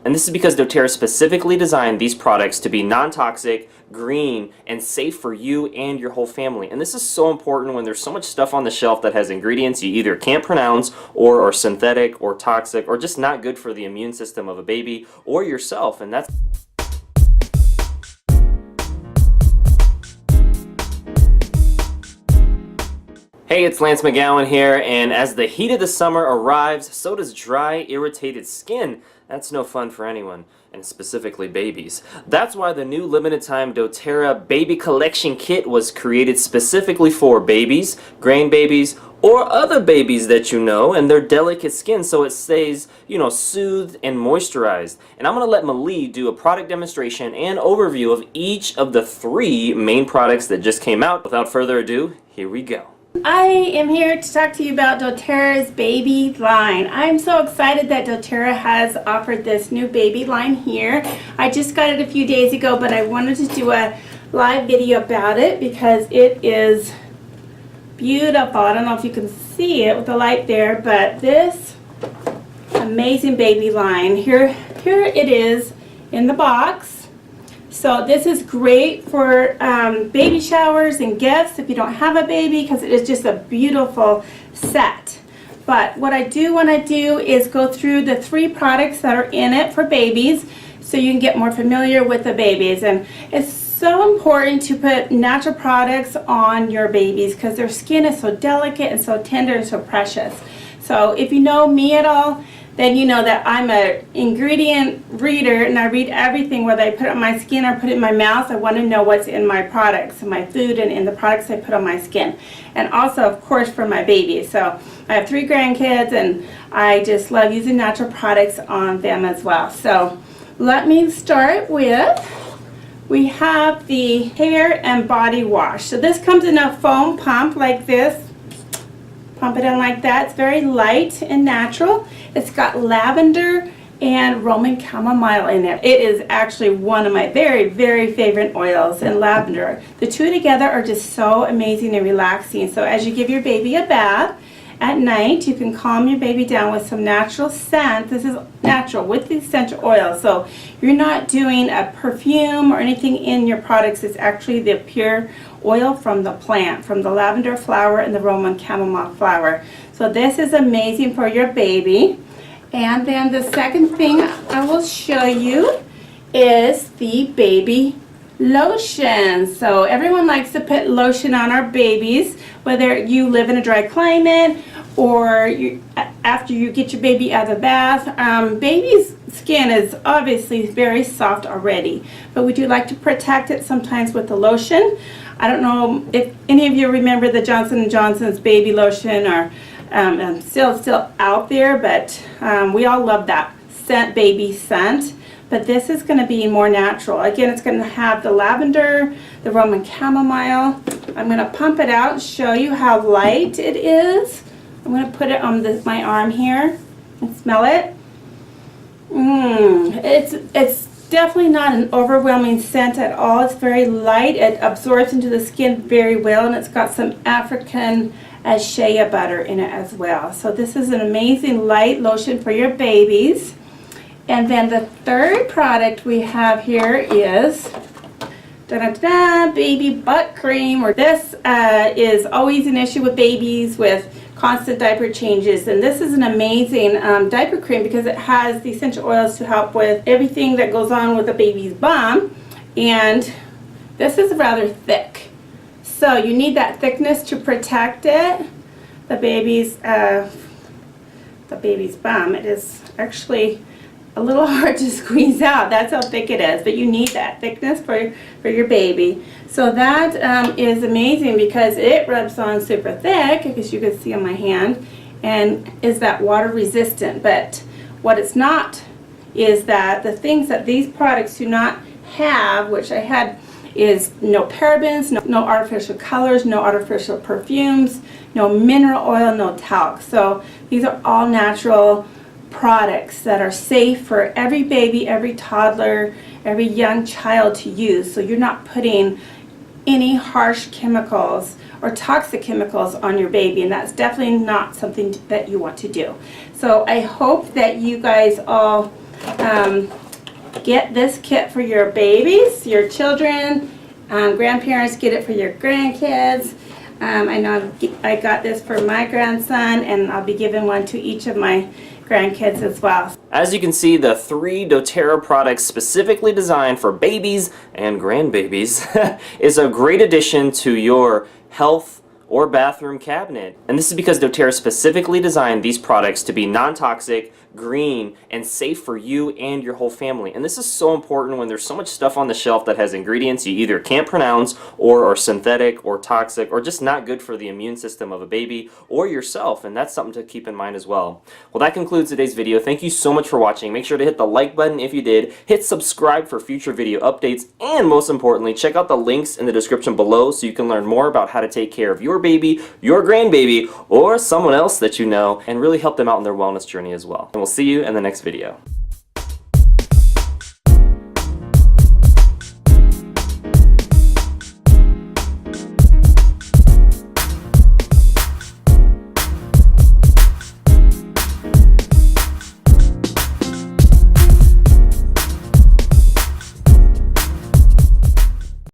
And this is because doTERRA specifically designed these products to be non-toxic, green, and safe for you and your whole family. And this is so important when there's so much stuff on the shelf that has ingredients you either can't pronounce or are synthetic or toxic or just not good for the immune system of a baby or yourself. And that's Hey, it's Lance McGowan here, and as the heat of the summer arrives, so does dry, irritated skin. That's no fun for anyone, and specifically babies. That's why the new limited time doTERRA Baby Collection Kit was created specifically for babies, grain babies, or other babies that you know and their delicate skin, so it stays, soothed and moisturized. And I'm going to let Malie do a product demonstration and overview of each of the 3 main products that just came out. Without further ado, here we go. I am here to talk to you about doTERRA's baby line. I'm so excited that doTERRA has offered this new baby line here. I just got it a few days ago, but I wanted to do a live video about it because it is beautiful. I don't know if you can see it with the light there, but this amazing baby line, here it is in the box. So this is great for baby showers and gifts if you don't have a baby, because it is just a beautiful set. But what I do want to do is go through the 3 products that are in it for babies so you can get more familiar with the babies. And it's so important to put natural products on your babies because their skin is so delicate and so tender and so precious. So if you know me at all, then you know that I'm an ingredient reader and I read everything, whether I put it on my skin or put it in my mouth. I want to know what's in my products, in my food, and in the products I put on my skin. And also, of course, for my baby. So I have 3 grandkids and I just love using natural products on them as well. So let me start with, we have the hair and body wash. So this comes in a foam pump like this. Pump it in like that. It's very light and natural. It's got lavender and Roman chamomile in it. It is actually one of my very, very favorite oils, and lavender. The 2 together are just so amazing and relaxing. So as you give your baby a bath at night, you can calm your baby down with some natural scent. This is natural with the essential oils. So you're not doing a perfume or anything in your products. It's actually the pure oil from the plant, from the lavender flower and the Roman chamomile flower. So this is amazing for your baby. And then the second thing I will show you is the baby lotion. So everyone likes to put lotion on our babies, whether you live in a dry climate or after you get your baby out of the bath. Baby's skin is obviously very soft already, but we do like to protect it sometimes with the lotion. I don't know if any of you remember the Johnson & Johnson's baby lotion, or still out there, but we all love that scent, baby scent. But this is going to be more natural. Again, it's going to have the lavender, the Roman chamomile. I'm going to pump it out and show you how light it is. I'm going to put it on my arm here and smell it. It's definitely not an overwhelming scent at all. It's very light. It absorbs into the skin very well, and it's got some African Shea butter in it as well. So this is an amazing light lotion for your babies. And then the 3rd product we have here is baby butt cream. This is always an issue with babies with constant diaper changes, and this is an amazing diaper cream because it has the essential oils to help with everything that goes on with a baby's bum. And this is rather thick, so you need that thickness to protect it. The baby's bum, it is actually a little hard to squeeze out. That's how thick it is, but you need that thickness for your baby. So that is amazing because it rubs on super thick, as you can see on my hand, and is that water resistant. But what it's not is that the things that these products do not have, which I had, is no parabens, no artificial colors, no artificial perfumes, no mineral oil, no talc. So these are all natural products that are safe for every baby, every toddler, every young child to use. So you're not putting any harsh chemicals or toxic chemicals on your baby, and that's definitely not something that you want to do. So I hope that you guys all get this kit for your babies, your children, grandparents, get it for your grandkids. I know I got this for my grandson, and I'll be giving one to each of my grandkids as well. As you can see, the 3 doTERRA products specifically designed for babies and grandbabies is a great addition to your health or bathroom cabinet. And this is because doTERRA specifically designed these products to be non-toxic, green, and safe for you and your whole family. And this is so important when there's so much stuff on the shelf that has ingredients you either can't pronounce or are synthetic or toxic or just not good for the immune system of a baby or yourself. And that's something to keep in mind as well. Well, that concludes today's video. Thank you so much for watching. Make sure to hit the like button if you did, hit subscribe for future video updates, and most importantly, check out the links in the description below so you can learn more about how to take care of your baby, your grandbaby, or someone else that you know, and really help them out in their wellness journey as well. And we'll see you in the next video.